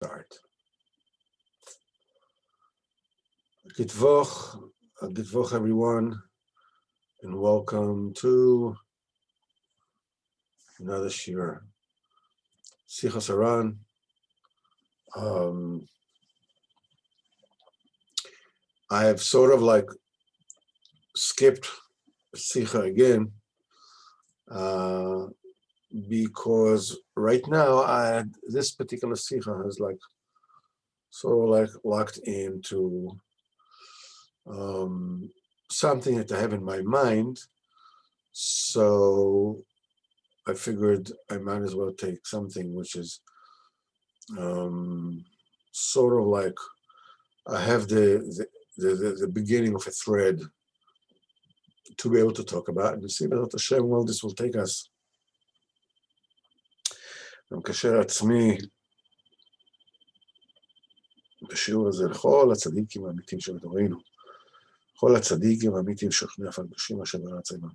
Start. Gitvoch, everyone, and welcome to another shir. Sichos Haran. I have sort of like skipped Sicha again because right now this particular Sicha is like sort of like locked into something that I have in my mind. So I figured I might as well take something which is sort of like I have the beginning of a thread to be able to talk about and see that Hashem, well, this will take us. אני מקשר עצמי בשיעור הזה לכל הצדיקים האמיתיים שבדורנו, כל הצדיקים האמיתיים שוכני אף הקדושים אשר בארץ עמם.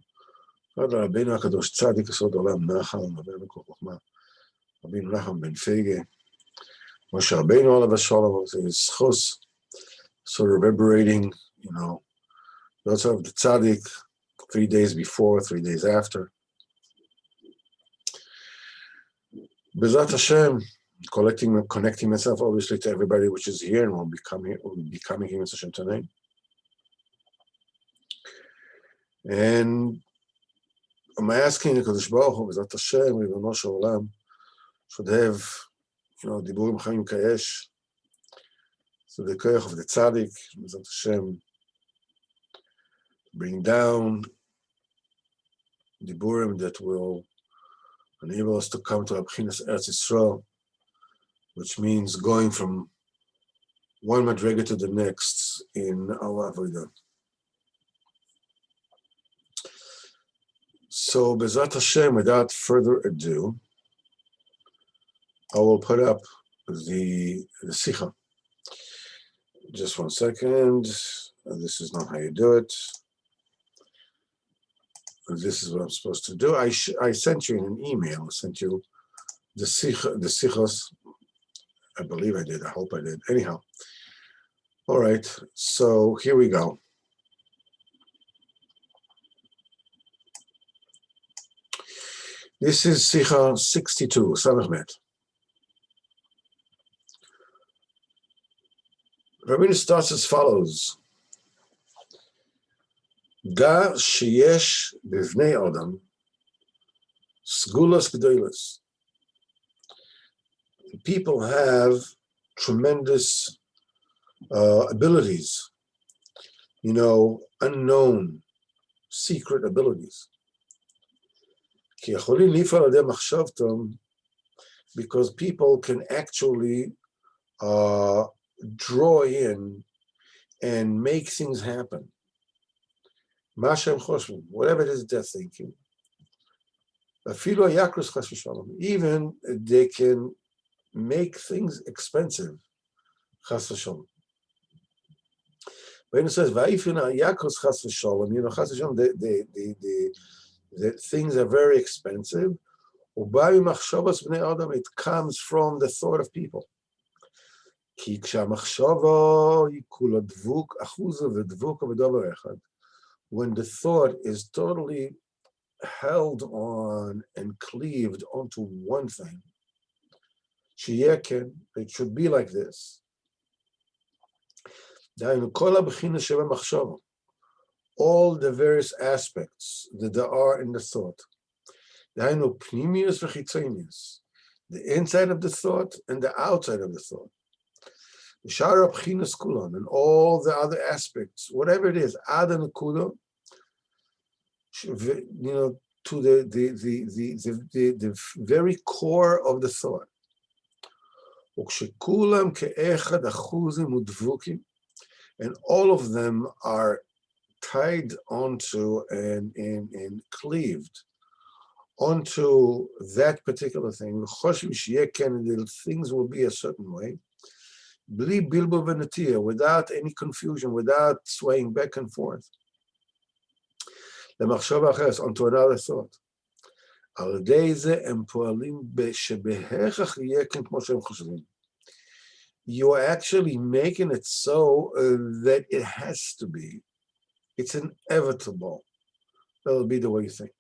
כבוד רבינו הקדוש צדיק יסוד עולם נחל, רבינו כל חוכמה, רבינו נחם בן פייגה, משה רבינו עליו השלום, Sichos, so reverberating, those of the tzaddik 3 days before, 3 days after. B'ezrat Hashem, connecting myself obviously to everybody which is here and will be coming here with Hashem tonight. And I'm asking HaKadosh Baruch Hu, B'ezrat Hashem, Ribono Shel Olam, should have, Diburim Chaim Kayesh, so the koyach of the tzaddik, B'ezrat Hashem, bring down Diburim that will enable us to come to Abchinas Eretz Yisrael, which means going from one madrega to the next in our avodah. So, B'ezrat Hashem, without further ado, I will put up the Sicha. Just 1 second. This is not how you do it. This is what I'm supposed to do. I sent you in an email. I sent you the Sichos. I believe I did. I hope I did. Anyhow. All right. So here we go. This is Sicha 62, Samech Bet. Rabbeinu starts as follows. Da sheyesh b'vnei Adam sgulas g'dolos. People have tremendous abilities, unknown, secret abilities. Ki yacholim lifal adem machshavtam, because people can actually draw in and make things happen. Whatever it is they're thinking. Even they can make things expensive. When it says, the things are very expensive. It comes from the thought of people. When the thought is totally held on and cleaved onto one thing, it should be like this. All the various aspects that there are in the thought. The inside of the thought and the outside of the thought. And all the other aspects, whatever it is, ad and kudo, to the very core of the thought. And all of them are tied onto and cleaved onto that particular thing. The things will be a certain way. Without any confusion, without swaying back and forth. Onto another thought. you're actually making it so that it has to be. It's inevitable. That'll be the way you think.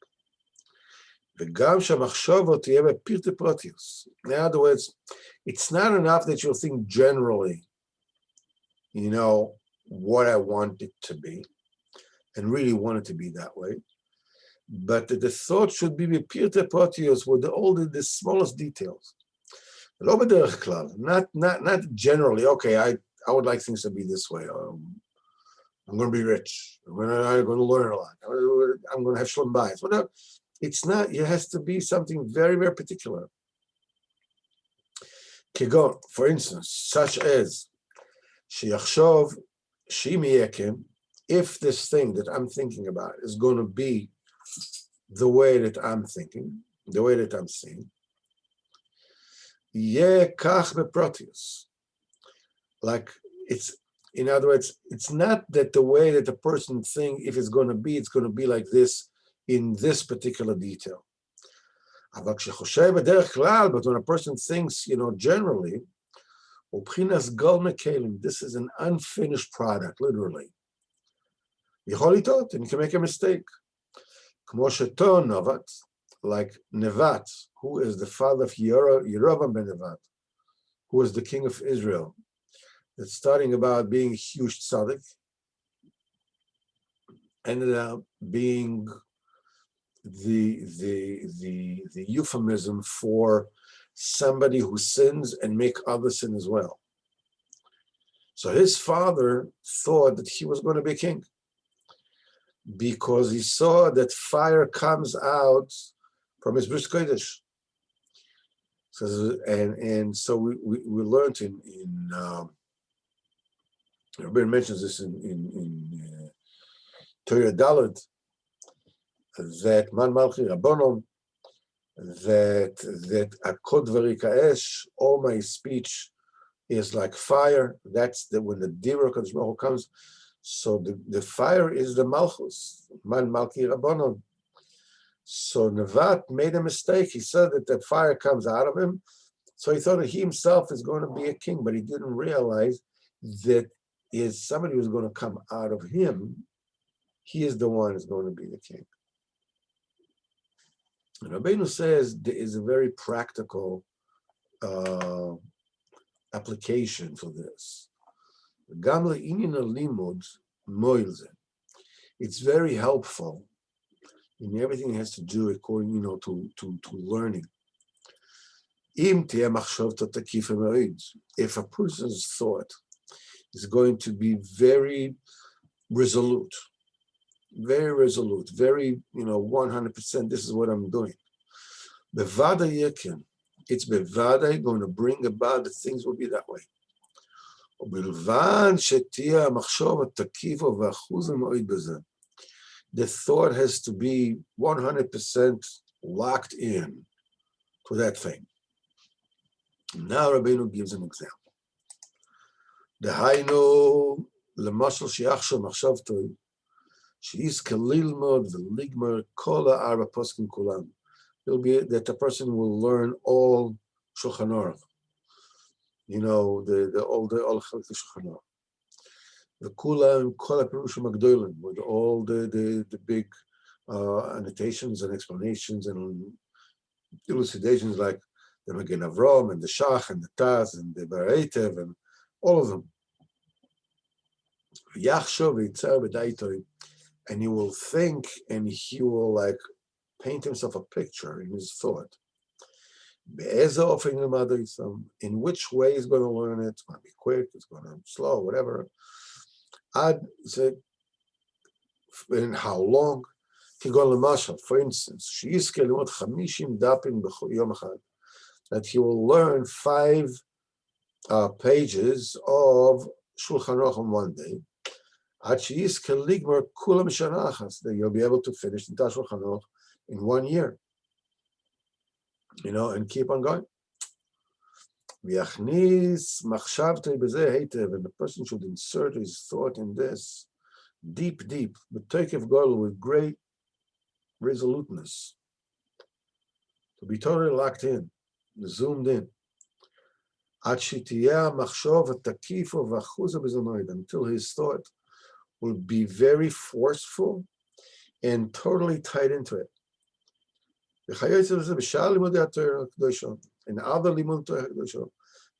וגם שהמחשבה תהיה בפרטי פרטיוס. In other words, it's not enough that you'll think generally, what I want it to be, and really want it to be that way, but the thought should be בפרטי פרטיוס with all the smallest details. לא בדרך כלל, not generally, okay, I would like things to be this way. I'm going to be rich. I'm going to learn a lot. I'm going to have shlom bayis. Whatever. It's not, it has to be something very, very particular. כגון, for instance, such as, שיחשוב, שאם יהיה כן, if this thing that I'm thinking about is going to be the way that I'm thinking, the way that I'm seeing, יהיה כך בפרוטיוס. Like, in other words, it's not that the way that the person thinks, if it's going to be like this in this particular detail. אבל כשחושב בדרך כלל, but when a person thinks, generally, ובחינס גול מקלים, this is an unfinished product, literally. יכול לטעות, and you can make a mistake. כמו שתו נבט, like Nevat, who is the father of Yerovam ben Nevat, who is the king of Israel, that's starting about being a huge tzaddik, ended up being the euphemism for somebody who sins and make others sin as well. So his father thought that he was going to be king because he saw that fire comes out from his bris kodesh. And so we learned in Rabbi mentions this in Torah Dalet, that man malchi rabbonon, that akod v'rika all my speech is like fire. That's when the Dibur Kadosh Baruch Hu comes. So the fire is the malchus, man malchi rabbonon. So Nevat made a mistake. He said that the fire comes out of him. So he thought that he himself is going to be a king, but he didn't realize that is somebody who's going to come out of him. He is the one who's going to be the king. And Rabbeinu says there is a very practical application for this. It's very helpful in everything has to do according, to learning. If a person's thought is going to be very resolute, very, 100%, this is what I'm doing. It's bevada going to bring about the things will be that way. The thought has to be 100% locked in to that thing. Now Rabbeinu gives an example. דהיינו, למשל שיחשוב מחשבתו, שיזכה ללמוד ולגמר כל הארבע פוסקים כולם. It'll be that the person will learn all Shulchan Aruch, all the Shulchan Aruch. וכולם, כל הפירושים הגדולים, with all the big annotations and explanations and elucidations like the Magen Avram and the Shach and the Taz and the Baraitev and all of them. And he will think and he will paint himself a picture in his thought. In which way he's going to learn it? It's going to be quick, it's going to be slow, whatever. And how long? For instance, that he will learn 5 pages of Shulchan Aruch on one day. That you'll be able to finish the Shulchan Aruch in 1 year. And keep on going. And the person should insert his thought in this deep, but take of God with great resoluteness. To be totally locked in, zoomed in. until his thought will be very forceful and totally tied into it. And other limud Torah הקדושה,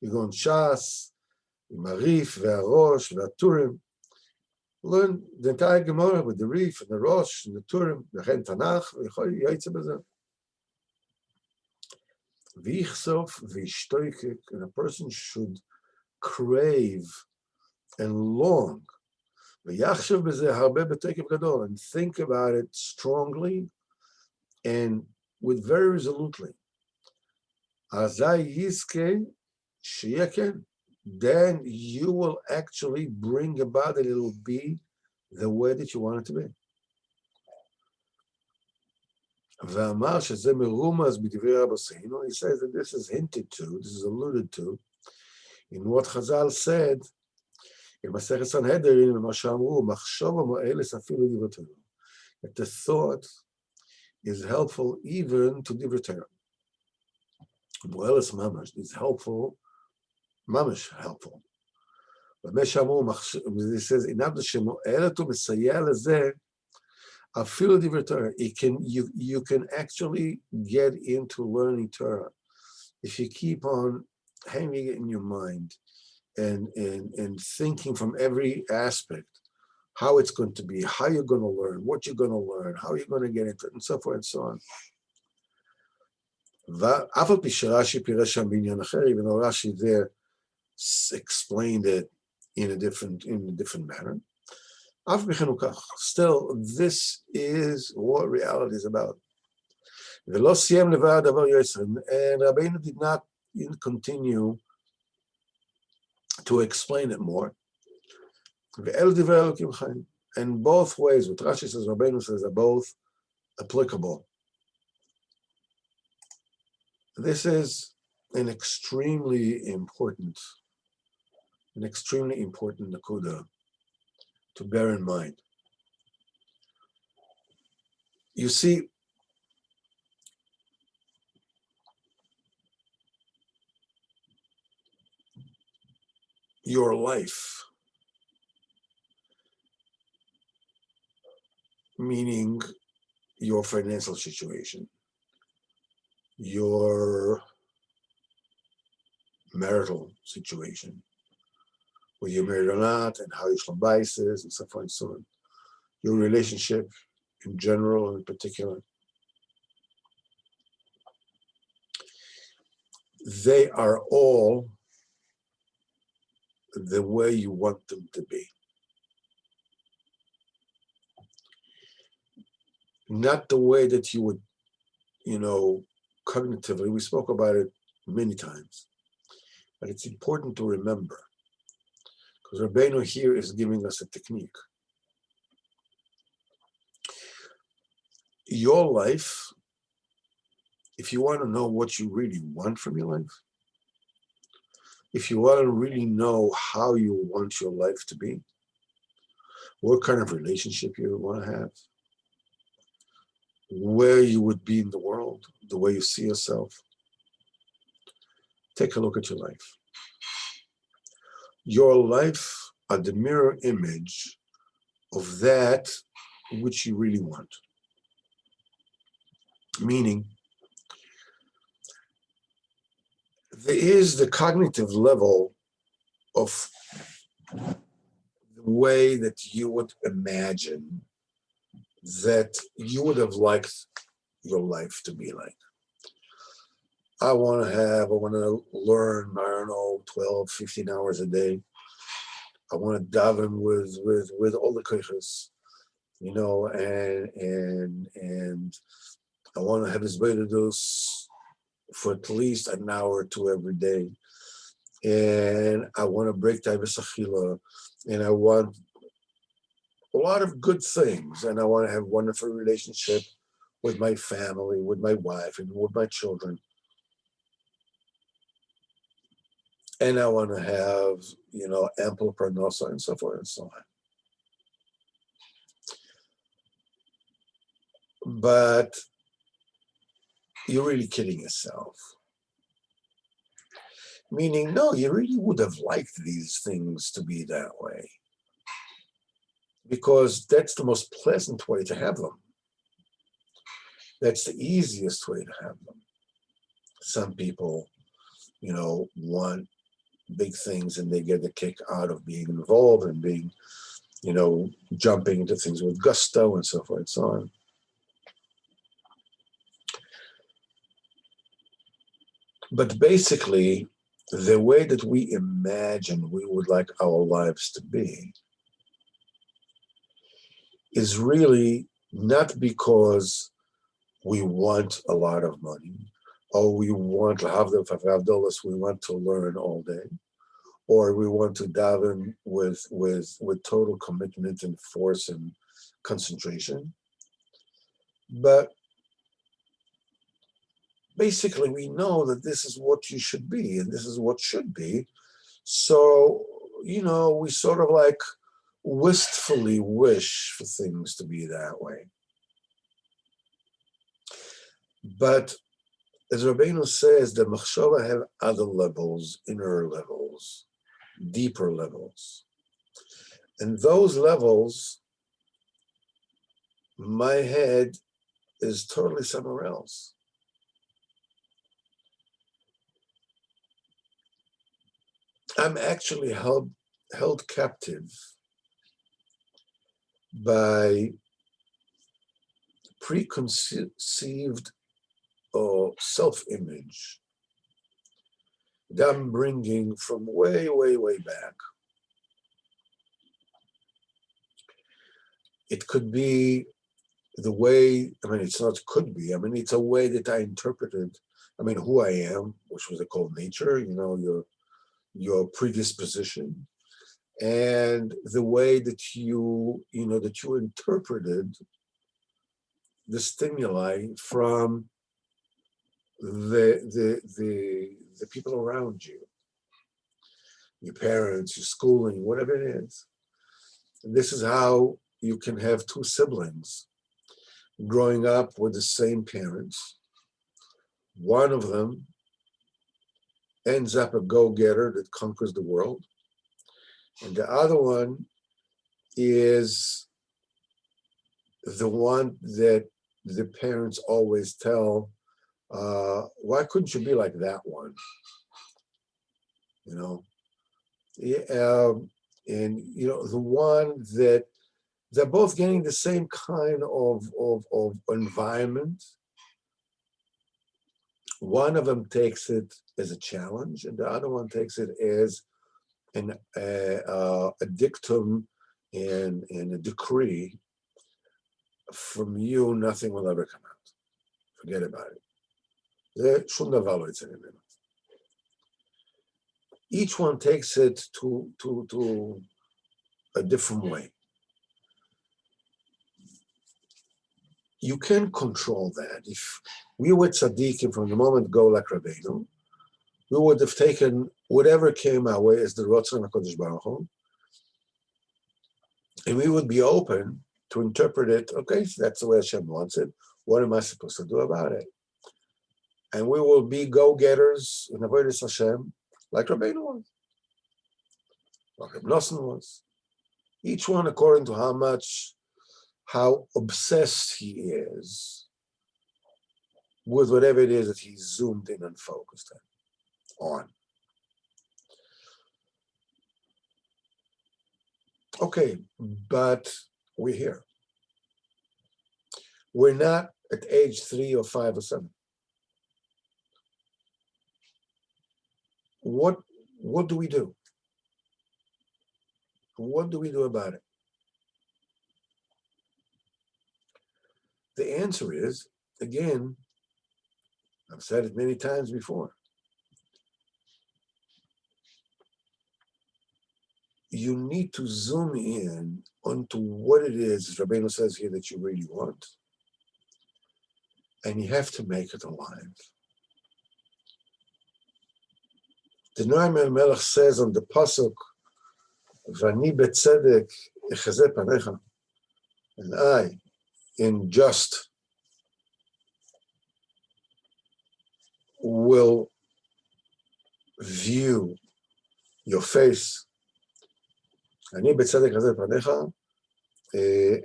כגון ש"ס, Marif, Ve'arosh, Ve'aturim, learn the entire Gemara with the Rif and the Rosh and the Turim, V'chen Tanach, V'yotze b'zeh. V'yichsof v'yishtoikik, and a person should crave and long, V'yachshav b'zeh harbe b'tekev gadol, and think about it strongly and with very resolutely. Azai yizke sheyaken, then you will actually bring about that it will be the way that you want it to be. He says that this is hinted to, this is alluded to, in what Chazal said in Masechet Sanhedrin, that the thought is helpful even to Divrei Torah. Moelis mamash is helpful, mamash helpful. But it says, in order to mesayeh lezeh, afilu divrei Torah, you can actually get into learning Torah if you keep on hanging it in your mind and thinking from every aspect how it's going to be, how you're going to learn, what you're going to learn, how you're going to get into it, and so forth and so on. Even though Rashi there explained it in a different manner, still, this is what reality is about. And Rabbeinu did not continue to explain it more. And both ways, what Rashi says, Rabbeinu says, are both applicable. This is an extremely important nakuda to bear in mind. You see, your life, meaning your financial situation, your marital situation, whether you're married or not, and how your shalom bayis is, and so forth and so on. Your relationship in general and in particular. They are all the way you want them to be. Not the way that you would, cognitively, we spoke about it many times, but it's important to remember, because Rabbeinu here is giving us a technique. Your life, if you want to know what you really want from your life, if you want to really know how you want your life to be, what kind of relationship you want to have, where you would be in the world, the way you see yourself, take a look at your life. Your life are the mirror image of that which you really want. Meaning, there is the cognitive level of the way that you would imagine that you would have liked your life to be like. I want to learn, 12, 15 hours a day. I want to daven with all the koiches, and I want to have his dos for at least an hour or two every day. And I want to break Taivas Achila, and I want a lot of good things, and I want to have a wonderful relationship with my family, with my wife, and with my children. And I want to have, ample parnasa and so forth and so on. But you're really kidding yourself. Meaning, no, you really would have liked these things to be that way, because that's the most pleasant way to have them. That's the easiest way to have them. Some people, want big things and they get a kick out of being involved and being, jumping into things with gusto and so forth and so on. But basically, the way that we imagine we would like our lives to be is really not because we want a lot of money, or we want to have the we want to learn all day, or we want to daven with total commitment and force and concentration. But basically, we know that this is what you should be, and this is what should be. So, we sort of like wistfully wish for things to be that way. But as Rabbeinu says, the machshava have other levels, inner levels, deeper levels. And those levels, my head is totally somewhere else. I'm actually held captive by preconceived or self-image that I'm bringing from way, way, way back. It could be the way, it's not could be, it's a way that I interpreted, who I am, which was called nature, your predisposition, and the way that you interpreted the stimuli from the people around you, your parents, your schooling, whatever it is. And this is how you can have two siblings growing up with the same parents. One of them ends up a go-getter that conquers the world, and the other one is the one that the parents always tell, why couldn't you be like that one? And the one that they're both getting the same kind of environment. One of them takes it as a challenge, and the other one takes it as a dictum and a decree. From you, nothing will ever come out. Forget about it. Each one takes it to a different way. You can control that. If we were tzaddikim from the moment go like Rabbeinu, we would have taken whatever came our way as the Ratzon HaKadosh Baruch Hu, and we would be open to interpret it, okay, so that's the way Hashem wants it. What am I supposed to do about it? And we will be go-getters in Avodas Hashem like Rabbeinu was, like Reb Nosson was. Each one according to how obsessed he is with whatever it is that he's zoomed in and focused on. Okay, but we're here. We're not at age 3 or 5 or 7. What do we do? What do we do about it? The answer is, again, I've said it many times before, you need to zoom in onto what it is, as Rabbeinu says here, that you really want, and you have to make it alive. The Noam Melech says on the pasuk, "Vani betzedek echazeh panecha," and I, in just, will view your face, אני בצדק הזה פניך,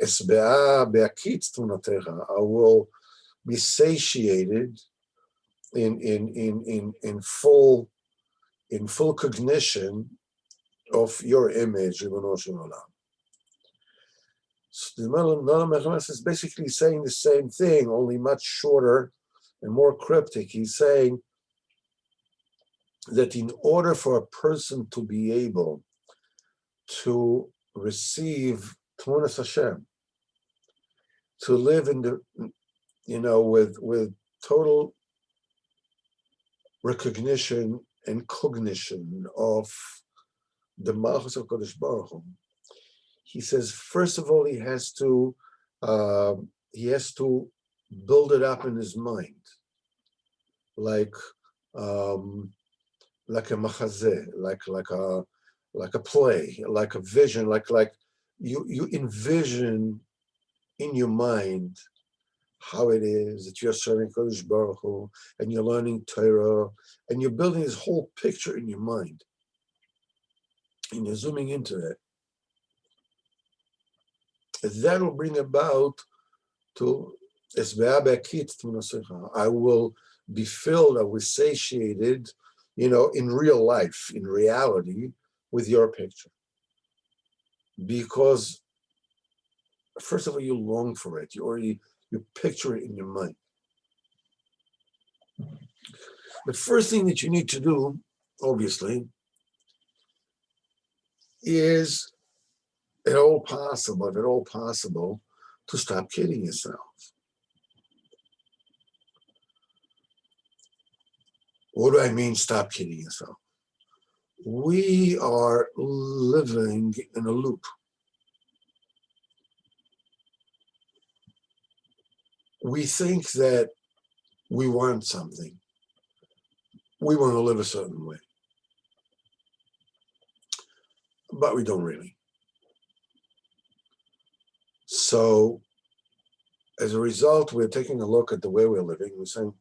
אשבעה בהקיץ תמונתך, I will be satiated in full cognition of your image, ריבונו של עולם. So the Melech is basically saying the same thing, only much shorter and more cryptic. He's saying that in order for a person to be able to receive Tmunas Hashem, to live in the, with total recognition and cognition of the Malchus of Kodesh Baruch Hu, he says, first of all, he has to build it up in his mind, like a machazeh, like a play, like a vision, like you envision in your mind how it is that you're serving Kodesh Baruch Hu and you're learning Torah and you're building this whole picture in your mind and you're zooming into it. That will bring about to I will be filled, I will be satiated, in real life, in reality, with your picture. Because, first of all, you long for it. You picture it in your mind. The first thing that you need to do, obviously, is if at all possible, to stop kidding yourself. What do I mean, stop kidding yourself? We are living in a loop. We think that we want something. We want to live a certain way. But we don't really. So, as a result, we're taking a look at the way we're living. We're saying,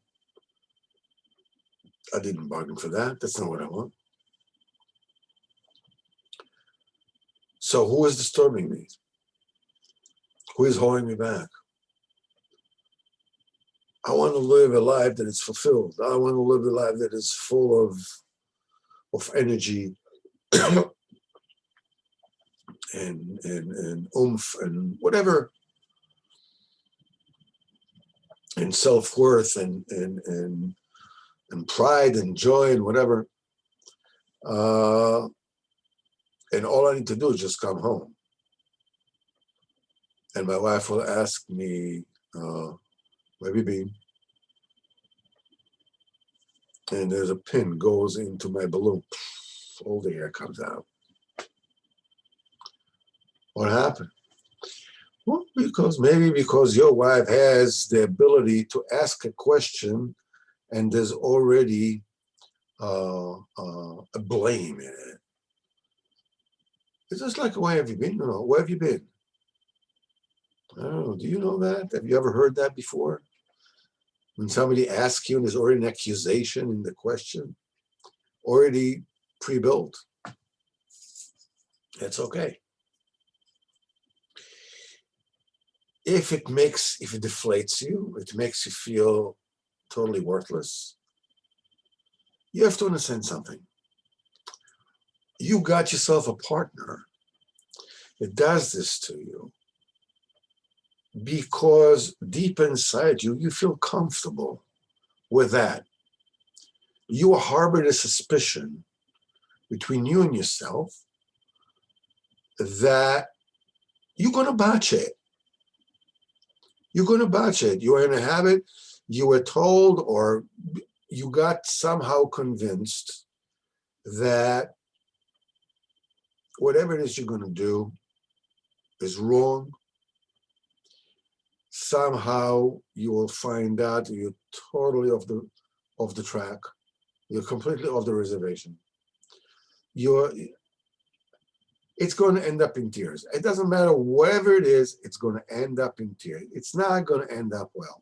I didn't bargain for that. That's not what I want. So who is disturbing me? Who is holding me back? I want to live a life that is fulfilled. I want to live a life that is full of energy and oomph and whatever, and self-worth and pride and joy and whatever. And all I need to do is just come home. And my wife will ask me, where have you been? And there's a pin goes into my balloon. All the air comes out. What happened? Well, maybe because your wife has the ability to ask a question and there's already a blame in it. It's just like, where have you been? No, where have you been? I don't know. Do you know that? Have you ever heard that before? When somebody asks you and there's already an accusation in the question, already pre-built, it's okay. If it deflates you, it makes you feel totally worthless, you have to understand something. You got yourself a partner that does this to you because deep inside you, you feel comfortable with that. You harbored a suspicion between you and yourself that you're going to botch it. You're going to botch it. You are in a habit, you were told, or you got somehow convinced that whatever it is you're going to do is wrong. Somehow you will find out you're totally off the track. You're completely off the reservation. It's going to end up in tears. It doesn't matter whatever it is, it's going to end up in tears. It's not going to end up well.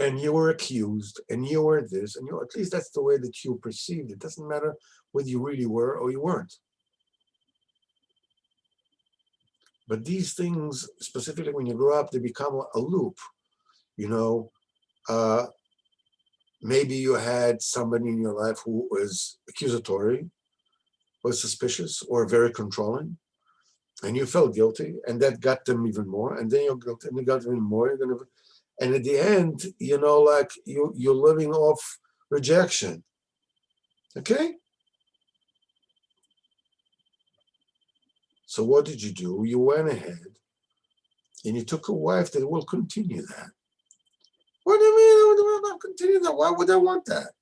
and you were accused, and you were this, and at least that's the way that you perceived it. It doesn't matter whether you really were or you weren't. But these things, specifically when you grow up, they become a loop. Maybe you had somebody in your life who was accusatory, was suspicious, or very controlling, and you felt guilty, and that got them even more, and then you're guilty, and you got even more, and at the end, like you're living off rejection. Okay? So what did you do? You went ahead and you took a wife that will continue that. What do you mean? I'm not continue that? Why would I want that?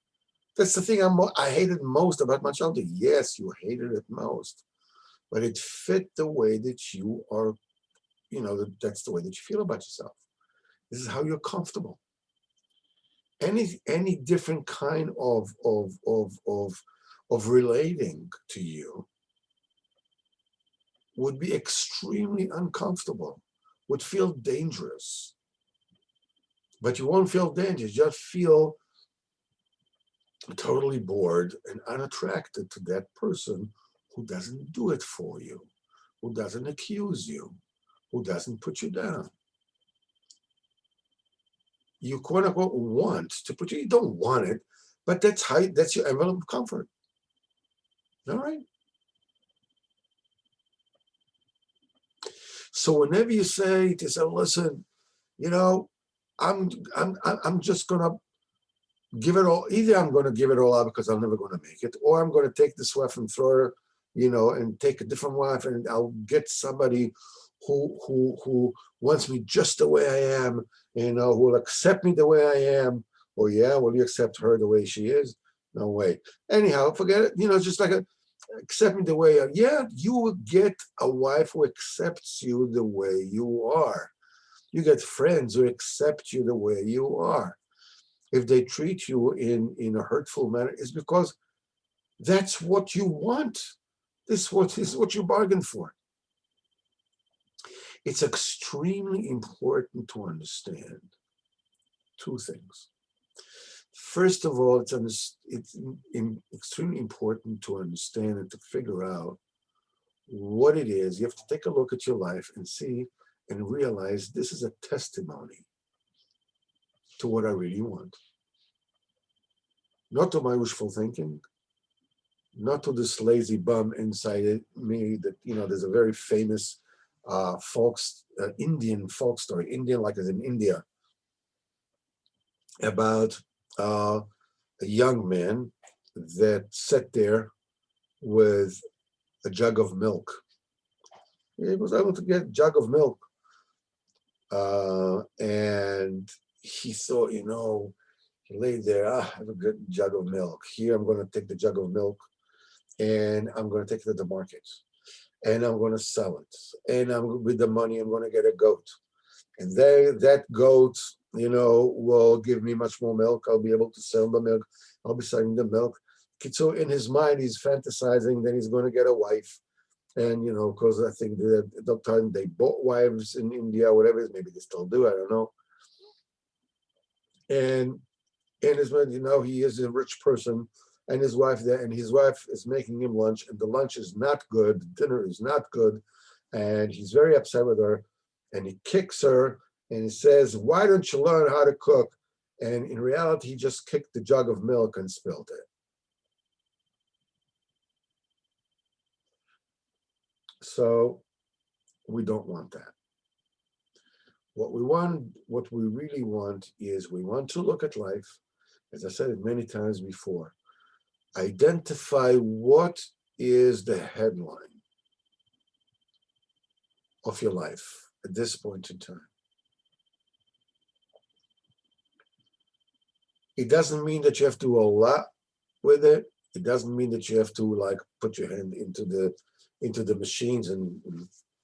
That's the thing I hated most about my childhood. Yes, you hated it most, but it fit the way that you are, that's the way that you feel about yourself. This is how you're comfortable. Any different kind of relating to you would be extremely uncomfortable, would feel dangerous. But you won't feel dangerous, you just feel totally bored and unattracted to that person who doesn't do it for you, who doesn't accuse you, who doesn't put you down. You quote unquote want to put you don't want it, but that's your envelope of comfort. All right. So whenever you say to someone, listen, I'm just gonna give it all. Either I'm gonna give it all out because I'm never gonna make it, or I'm gonna take this wife and throw her, and take a different wife, and I'll get somebody who wants me just the way I am, who will accept me the way I am. Or will you accept her the way she is? No way. Anyhow, forget it. Just like accept me the way I am. Yeah, you will get a wife who accepts you the way you are. You get friends who accept you the way you are. If they treat you in a hurtful manner, it's because that's what you want. This is what you bargained for. It's extremely important to understand two things. First of all, it's extremely important to understand and to figure out what it is. You have to take a look at your life and see and realize this is a testimony to what I really want. Not to my wishful thinking, not to this lazy bum inside me that, there's a very famous Indian folk story, Indian like as in India, about a young man that sat there with a jug of milk. He was able to get a jug of milk. And he thought, he laid there, I have a good jug of milk. Here, I'm going to take the jug of milk and I'm going to take it to the market and I'm going to sell it. And with the money, I'm going to get a goat. And that goat, will give me much more milk. I'll be able to sell the milk. I'll be selling the milk. So in his mind, he's fantasizing that he's going to get a wife. And, because I think that at that time they bought wives in India, whatever it is, maybe they still do, I don't know. And in his mind, he is a rich person and his wife there, and his wife is making him lunch, and the lunch is not good, the dinner is not good, and he's very upset with her, and he kicks her, and he says, why don't you learn how to cook? And in reality, he just kicked the jug of milk and spilled it. So we don't want that. What we really want is we want to look at life, as I said it many times before, identify what is the headline of your life at this point in time. It doesn't mean that you have to do a lot with it. It doesn't mean that you have to put your hand into the machines and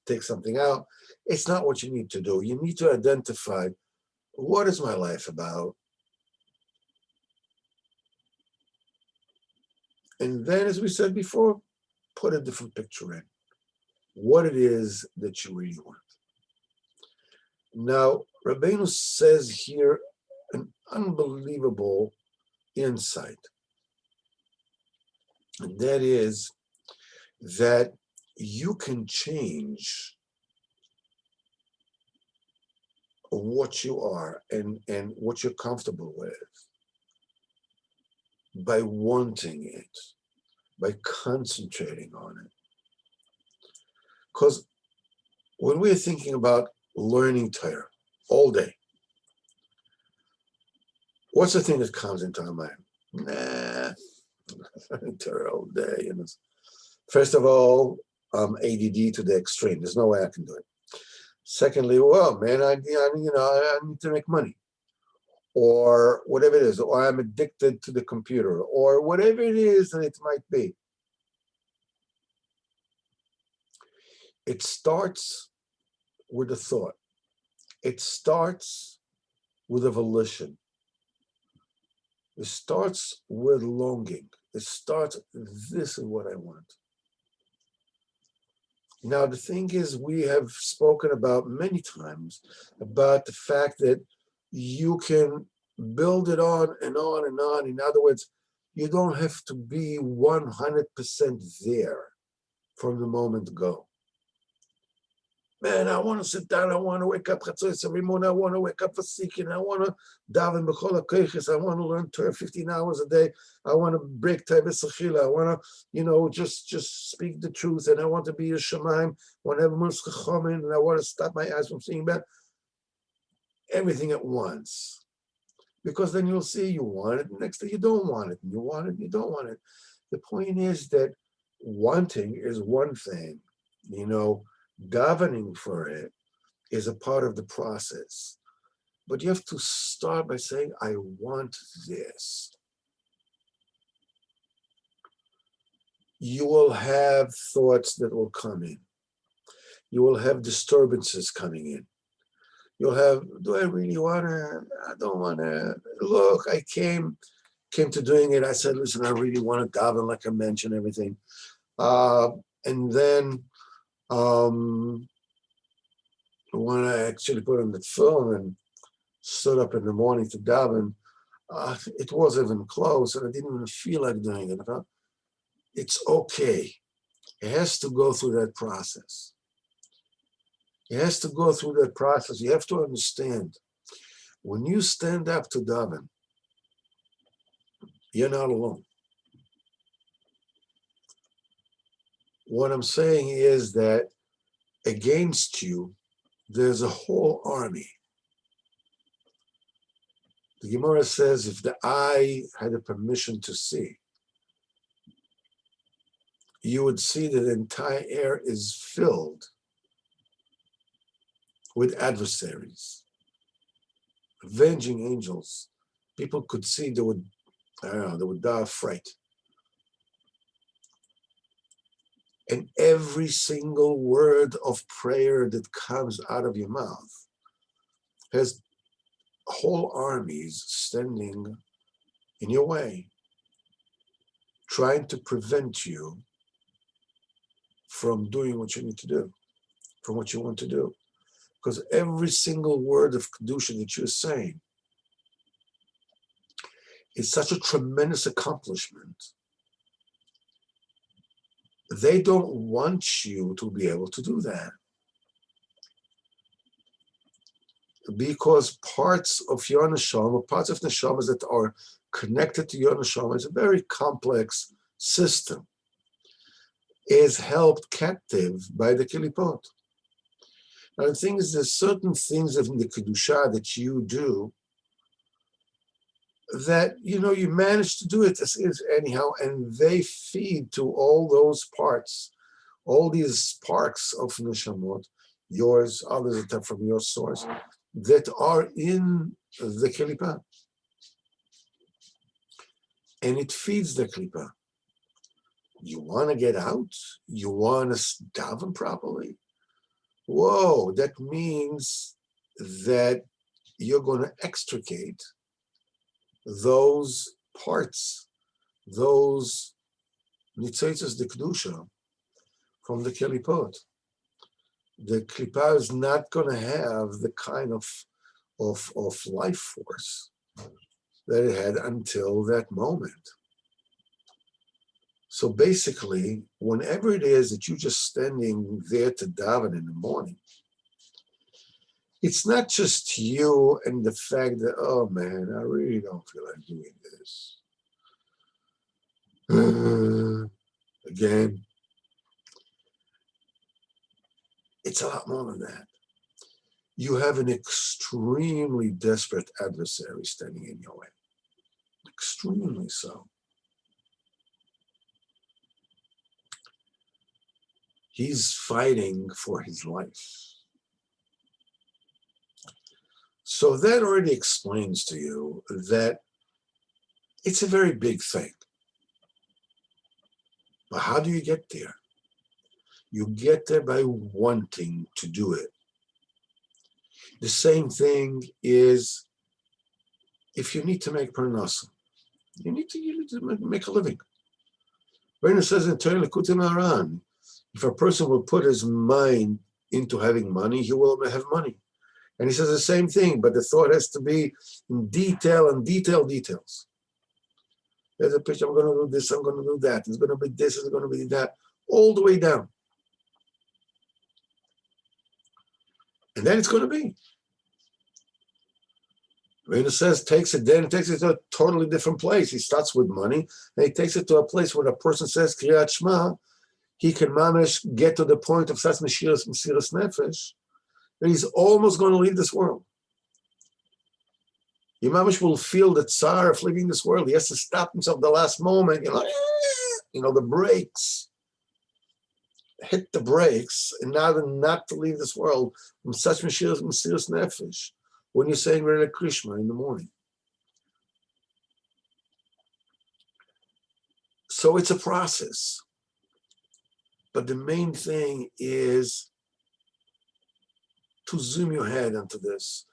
take something out. It's not what you need to do. You need to identify, what is my life about? And then, as we said before, put a different picture in. What it is that you really want. Now, Rabbeinu says here an unbelievable insight. And that is that you can change what you are and what you're comfortable with by wanting it, by concentrating on it. Because when we're thinking about learning Torah all day, what's the thing that comes into our mind? Learning Torah all day. First of all, I'm ADD to the extreme. There's no way I can do it. Secondly, well, man, I need to make money, or whatever it is, or I'm addicted to the computer, or whatever it is that it might be. It starts with a thought. It starts with a volition. It starts with longing. It starts, this is what I want. Now, the thing is, we have spoken about many times about the fact that you can build it on and on and on. In other words, you don't have to be 100% there from the moment go. Man, I want to sit down. I want to wake up every morning. I want to wake up for seeking. I want to daven b'chol hakochos. I want to learn Torah 15 hours a day. I want to break Taivas Achila. I want to, just speak the truth. And I want to be a Shemaim. I want to have Mus Chachomin. And I want to stop my eyes from seeing bad. Everything at once. Because then you'll see you want it. The next day you don't want it. And you want it and you don't want it. The point is that wanting is one thing, davening for it is a part of the process. But you have to start by saying, I want this. You will have thoughts that will come in. You will have disturbances coming in. You'll have, do I really want to? I don't want to. Look, I came to doing it. I said, listen, I really want to daven, like I mentioned, everything. And then when I actually put on the film and stood up in the morning to daven, it wasn't even close, and I didn't even feel like doing it. I thought, it's okay. It has to go through that process. It has to go through that process. You have to understand, when you stand up to daven, you're not alone. What I'm saying is that against you, there's a whole army. The Gemara says, if the eye had a permission to see, you would see that the entire air is filled with adversaries, avenging angels. People could see, they would die of fright. And every single word of prayer that comes out of your mouth has whole armies standing in your way, trying to prevent you from doing what you need to do, from what you want to do. Because every single word of Kedusha that you're saying is such a tremendous accomplishment. They don't want you to be able to do that. Because parts of your neshama, parts of neshamas that are connected to your neshama, is a very complex system, is held captive by the kilipot. Now the thing is, there's certain things in the kedusha that you do that, you manage to do it as is anyhow, and they feed to all those parts, all these sparks of neshamot, yours, others that are from your source, that are in the klipa. And it feeds the klipa. You want to get out? You want to daven properly? Whoa, that means that you're going to extricate those parts, those nitzitzos de kedusha from the kelipot. The klipa is not going to have the kind of life force that it had until that moment. So basically, whenever it is that you're just standing there to daven in the morning, it's not just you and the fact that, oh man, I really don't feel like doing this. Again, it's a lot more than that. You have an extremely desperate adversary standing in your way. Extremely so. He's fighting for his life. So that already explains to you that it's a very big thing. But how do you get there? You get there by wanting to do it. The same thing is if you need to make parnasa. You need to make a living. Reina says in Sichos Haran, if a person will put his mind into having money, he will have money. And he says the same thing, but the thought has to be in detail and details. There's a picture, I'm going to do this, I'm going to do that. It's going to be this, it's going to be that, all the way down. And then it's going to be. Reina says, takes it to a totally different place. He starts with money, and he takes it to a place where the person says, Kriyat Shema, he can mamish get to the point of such Mesiras Nefesh, that he's almost going to leave this world. He mamish will feel the tsar of leaving this world. He has to stop himself the last moment, the brakes. Hit the brakes, and now not to leave this world from such Mesiras Nefesh when you're saying Rena Krishma in the morning. So it's a process. But the main thing is to zoom your head onto this.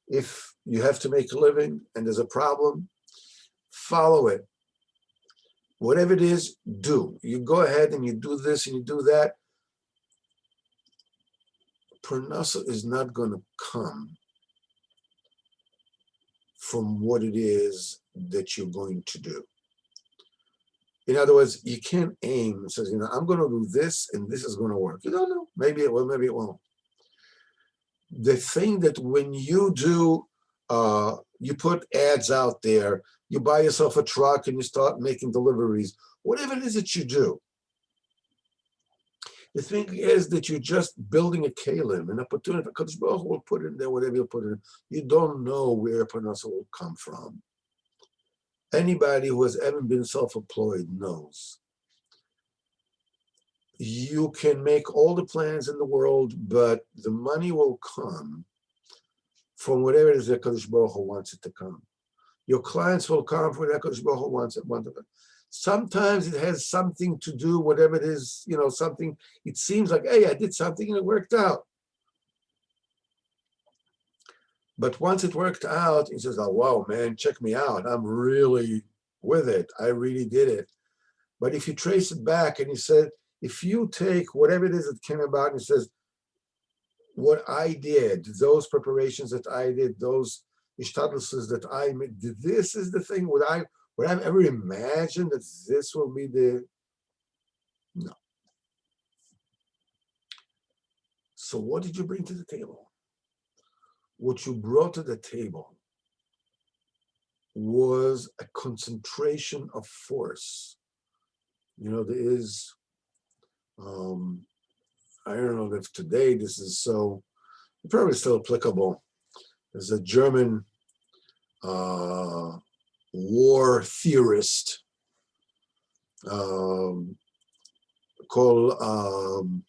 If you have to make a living and there's a problem, follow it. Whatever it is, do. You go ahead and you do this and you do that. Parnasa is not going to come from what it is that you're going to do. In other words, you can't aim and says, I'm going to do this and this is going to work. You don't know. Maybe it will, maybe it won't. The thing that when you do, you put ads out there, you buy yourself a truck and you start making deliveries, whatever it is that you do. The thing is that you're just building a kalim, an opportunity. Kadosh Baruch Hu will put it in there, whatever you put it in. You don't know where parnasa will come from. Anybody who has ever been self-employed knows. You can make all the plans in the world, but the money will come from whatever it is that Kadosh Baruch Hu wants it to come. Your clients will come from whatever Kadosh Baruch Hu wants it. Sometimes it has something to do, whatever it is, something, it seems like, hey, I did something and it worked out. But once it worked out, he says, oh, wow, man, check me out. I'm really with it. I really did it. But if you trace it back and he said, if you take whatever it is that came about and he says, what I did, those preparations that I did, those ishtadluses that I made, this is the thing. Would I've ever imagined that this will be the, no. So what did you bring to the table? What you brought to the table was a concentration of force. There is, I don't know if today this is so, probably still applicable. There's a German war theorist called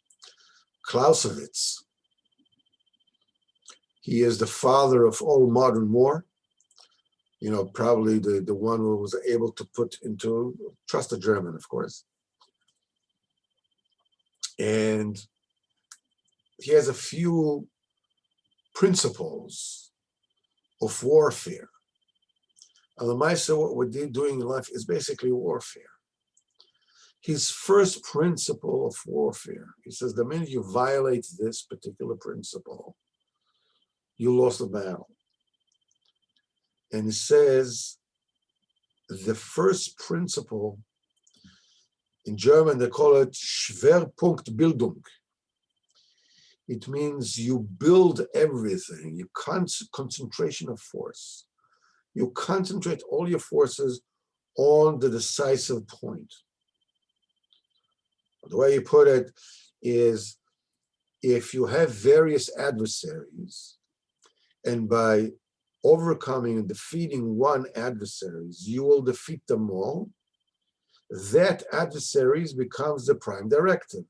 Clausewitz. He is the father of all modern war. Probably the one who was able to put into, trust the German, of course. And he has a few principles of warfare. And the Maisa, what we're doing in life is basically warfare. His first principle of warfare, he says, the minute you violate this particular principle, you lost the battle. And it says the first principle, in German they call it Schwerpunktbildung. It means you build everything, you concentration of force. You concentrate all your forces on the decisive point. The way you put it is, if you have various adversaries, and by overcoming and defeating one adversary, you will defeat them all, that adversary becomes the prime directive.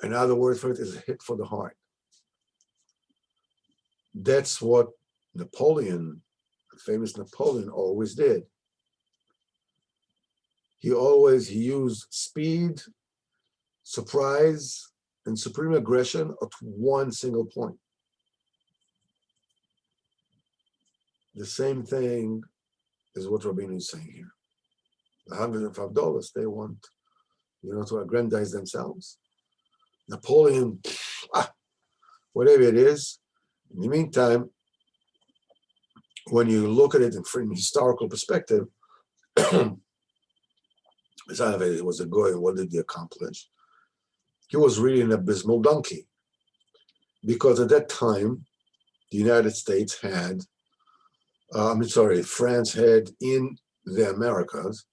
Another word for it is a hit for the heart. That's what Napoleon, the famous Napoleon, always did. He used speed, surprise, and supreme aggression at one single point. The same thing is what Rabbeinu is saying here. The $105, they want, to aggrandize themselves. Napoleon, whatever it is. In the meantime, when you look at it from a historical perspective, it was a goy. What did he accomplish? He was really an abysmal donkey, because at that time, the United States had, France had in the Americas,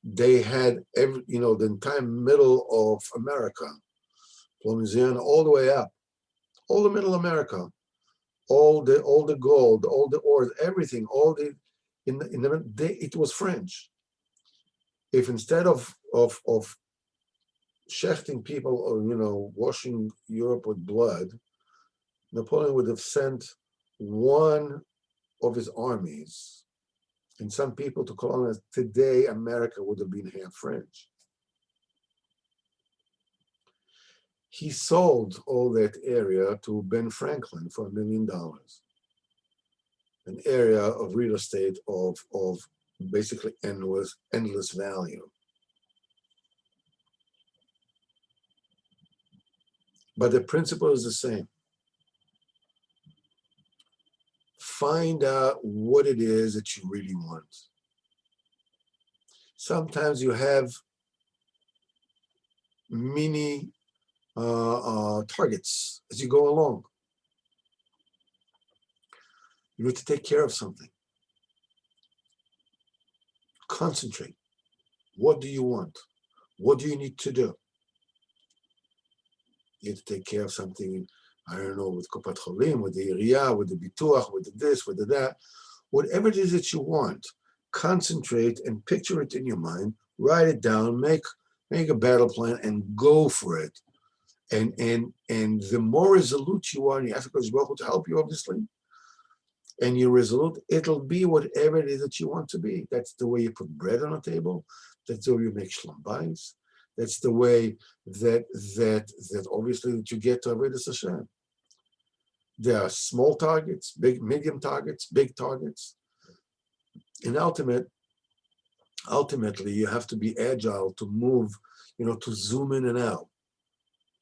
they had the entire middle of America, from Louisiana all the way up, all the middle America, all the gold, all the ores, everything, it was French. If instead of shechting people, or washing Europe with blood, Napoleon would have sent one of his armies and some people to colonize, today America would have been half French. He sold all that area to Ben Franklin for $1 million. An area of real estate of basically endless value. But the principle is the same. Find out what it is that you really want. Sometimes you have mini targets as you go along. You need to take care of something. Concentrate. What do you want? What do you need to do? You have to take care of something, I don't know, with Kopat Cholim, with the Iriyah, with the Bituach, with the this, with the that. Whatever it is that you want, concentrate and picture it in your mind, write it down, make a battle plan and go for it. And the more resolute you are, and you ask HaKadosh Baruch Hu to help you, obviously, and you're resolute, it'll be whatever it is that you want to be. That's the way you put bread on a table. That's the way you make shlom bayis. That's the way that obviously that you get to Avodas Hashem. There are small targets, medium targets, big targets. And ultimately, you have to be agile to move, to zoom in and out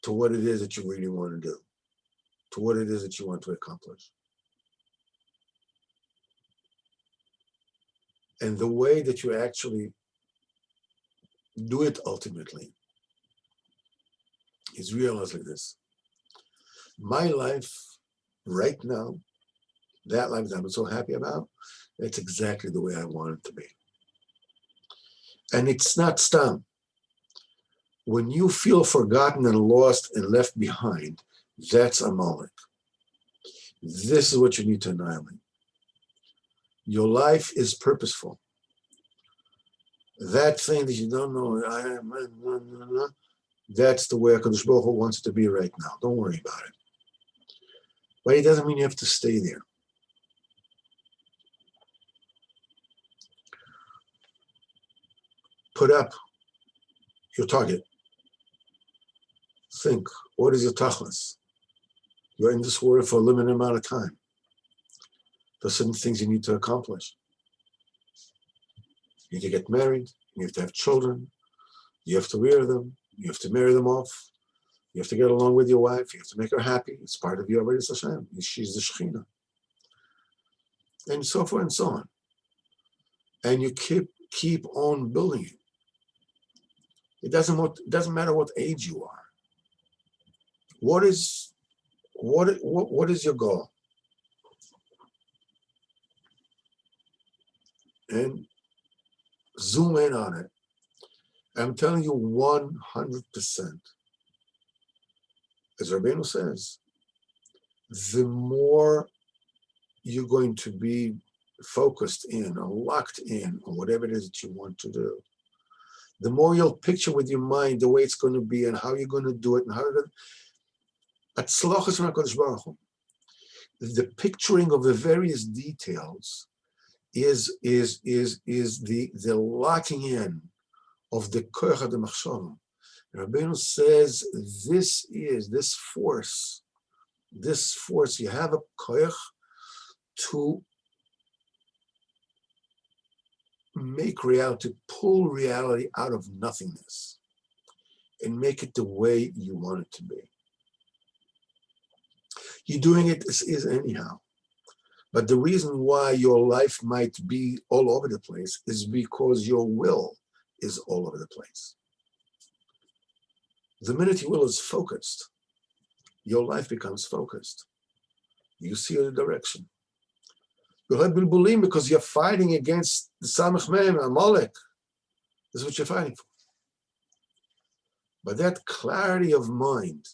to what it is that you really want to do, to what it is that you want to accomplish. And the way that you actually do it ultimately is realized like this. My life right now, that life that I'm so happy about, it's exactly the way I want it to be. And it's not stam. When you feel forgotten and lost and left behind, that's Amalek. This is what you need to annihilate. Your life is purposeful. That thing that you don't know, that's the way HaKadosh Baruch Hu wants it to be right now. Don't worry about it. But it doesn't mean you have to stay there. Put up your target. Think, what is your tachlis? You're in this world for a limited amount of time. There's certain things you need to accomplish. You need to get married. You have to have children. You have to rear them. You have to marry them off. You have to get along with your wife. You have to make her happy. It's part of your Avodas Hashem. She's the Shekhinah. and so forth and so on. And you keep on building it. It doesn't matter what age you are. What is your goal? And zoom in on it. I'm telling you 100%. As Rabbeinu says, the more you're going to be focused in or locked in on whatever it is that you want to do, the more you'll picture with your mind the way it's going to be and how you're going to do it and how you're going to. The picturing of the various details is the locking in of the koach de machshava. Rabbeinu says this force, you have a koach to make reality, pull reality out of nothingness and make it the way you want it to be. You're doing it as is anyhow. But the reason why your life might be all over the place is because your will is all over the place. The minute your will is focused, your life becomes focused. You see the direction. You'll have bilbulim because you're fighting against the Samech Mem, Amalek. This is what you're fighting for. But that clarity of mind,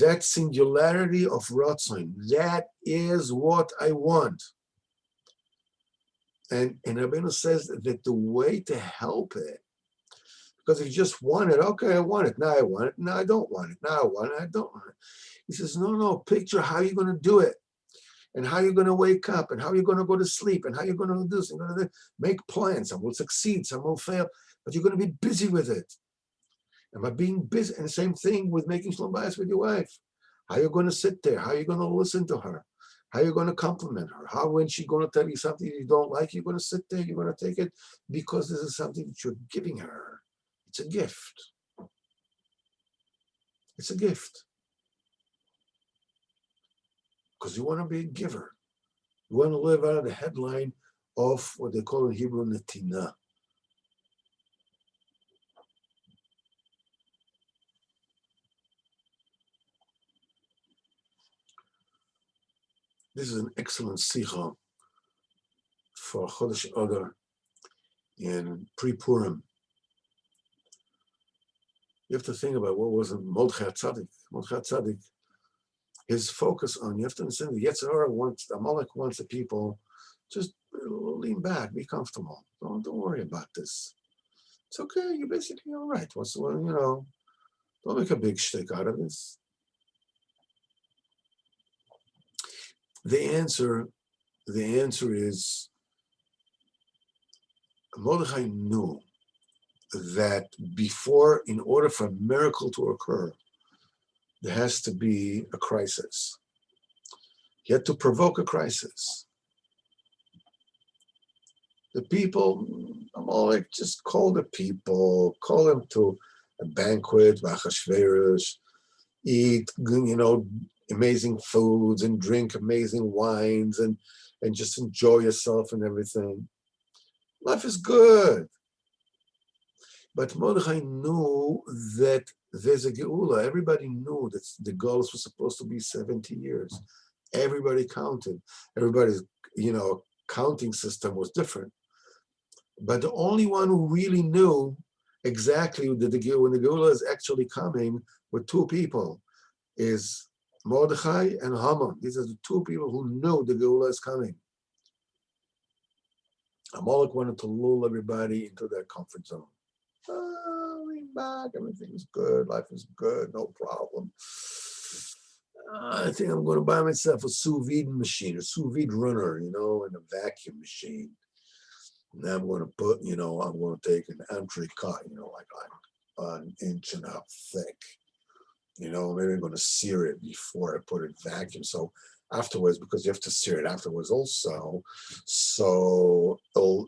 that singularity of Ratzon, that is what I want. And Rabbeinu says that the way to help it, because if you just want it, okay, I want it, now I want it, now I don't want it, now I want it, I don't want it. He says, no, picture how you're going to do it, and how you're going to wake up, and how you're going to go to sleep, and how you're going to do this, you're going to make plans. Some will succeed, some will fail, but you're going to be busy with it. And by being busy, and the same thing with making shalom bayis with your wife. How you're going to sit there, how you're going to listen to her, how you're going to compliment her, how when she's going to tell you something you don't like, you're going to sit there, you're going to take it because this is something that you're giving her. It's a gift. It's a gift. Because you want to be a giver. You want to live out of the headline of what they call in Hebrew netina. This is an excellent sicha for Chodesh Adar in pre-Purim. You have to think about what was Mordechai Tzaddik. Mordechai Tzaddik, his focus on, you have to understand, the Yetzer Hara wants, Amalek wants the people, just lean back, be comfortable. Don't worry about this. It's okay, you're basically all right. Don't make a big shtick out of this. The answer is, Mordechai knew that before, in order for a miracle to occur, there has to be a crisis. He had to provoke a crisis. The people, Amalek just call the people, call them to a banquet, V'achashverosh, eat, amazing foods and drink amazing wines and just enjoy yourself and everything. Life is good. But Mordechai knew that there's a Geula. Everybody knew that the Geula was supposed to be 70 years. Everybody counted. Everybody's, counting system was different. But the only one who really knew exactly that when the Geula is actually coming were two people, is Mordechai and Haman. These are the two people who knew the Geula is coming. Amalek wanted to lull everybody into their comfort zone. Lean back, everything's good, life is good, no problem. I think I'm going to buy myself a sous vide machine, a sous vide runner, and a vacuum machine. And then I'm going to put, I'm going to take an entrecôte, like an inch and a half thick. Maybe I'm going to sear it before I put it vacuum. So afterwards, because you have to sear it afterwards also, so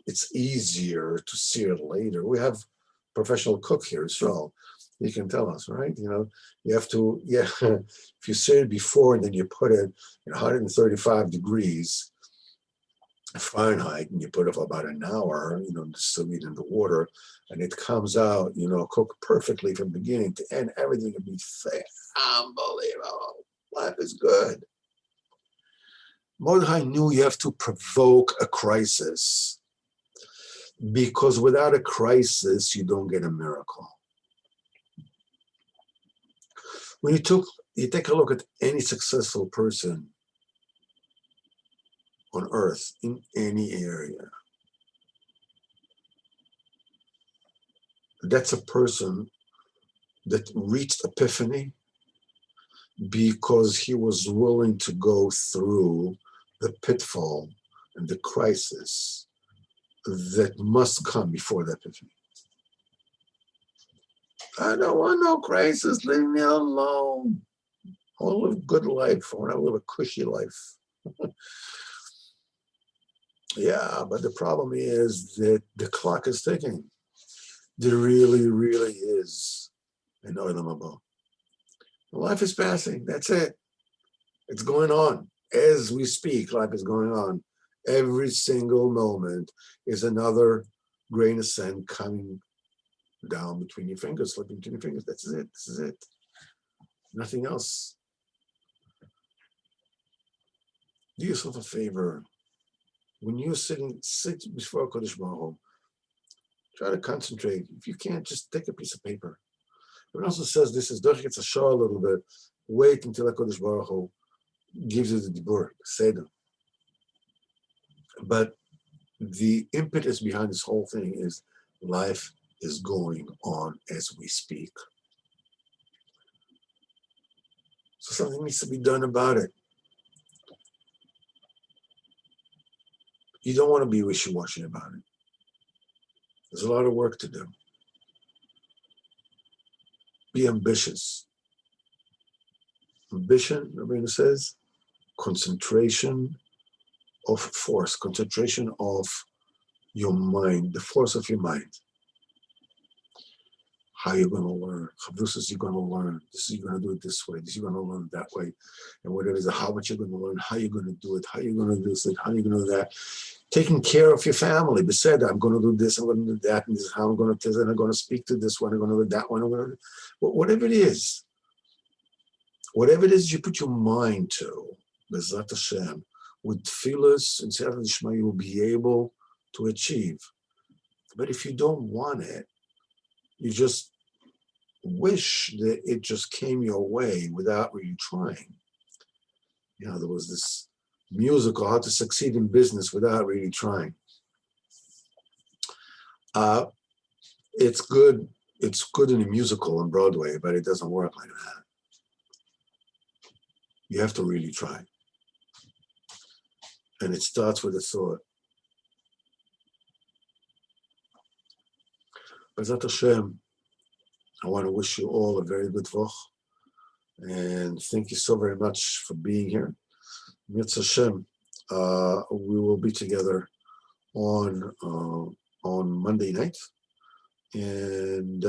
it's easier to sear it later. We have professional cook here as well. You can tell us, right? You have to, if you sear it before and then you put it at 135 degrees, Fahrenheit, and you put it for about an hour, still in the water, and it comes out, cooked perfectly from beginning to end. Everything will be unbelievable. Life is good. Mordechai knew you have to provoke a crisis, because without a crisis, you don't get a miracle. When you take a look at any successful person on earth in any area, that's a person that reached epiphany because he was willing to go through the pitfall and the crisis that must come before the epiphany. I don't want no crisis, leave me alone. I want to live a good life. I want to live a cushy life. Yeah, but the problem is that the clock is ticking. There really, really is an Olam Haba. Life is passing. That's it. It's going on. As we speak, life is going on. Every single moment is another grain of sand coming down between your fingers, slipping between your fingers. That's it. This is it. Nothing else. Do yourself a favor. When you're sit before Kodesh Baruch Hu, try to concentrate. If you can't, just take a piece of paper. It also says this is Doch a show a little bit. Wait until Kodesh Baruch Hu gives you the dibur, seder. But the impetus behind this whole thing is life is going on as we speak. So something needs to be done about it. You don't want to be wishy-washy about it. There's a lot of work to do. Be ambitious. Ambition, Rabbeinu says, concentration of force, concentration of your mind, the force of your mind. How you're going to learn. Chavdusas you're going to learn. This is you're going to do it this way. This you're going to learn it that way. And whatever it is, how much you're going to learn, how you're going to do it, how you're going to do this, how you're going to do that. Taking care of your family. Be said, I'm going to do this, I'm going to do that, and this is how I'm going to do this, and I'm going to speak to this one, I'm going to do that one, I'm going to do whatever it is. Whatever it is you put your mind to, Bezrat Hashem, with tefillas and Siyata D'Shma, you will be able to achieve. But if you don't want it, you just wish that it just came your way without really trying. There was this musical, How to Succeed in Business Without Really Trying. It's good in a musical on Broadway, but it doesn't work like that. You have to really try. And it starts with a thought. B'ezrat Hashem, I want to wish you all a very good Voch. And thank you so very much for being here. Mitzvah Hashem, we will be together on Monday night. And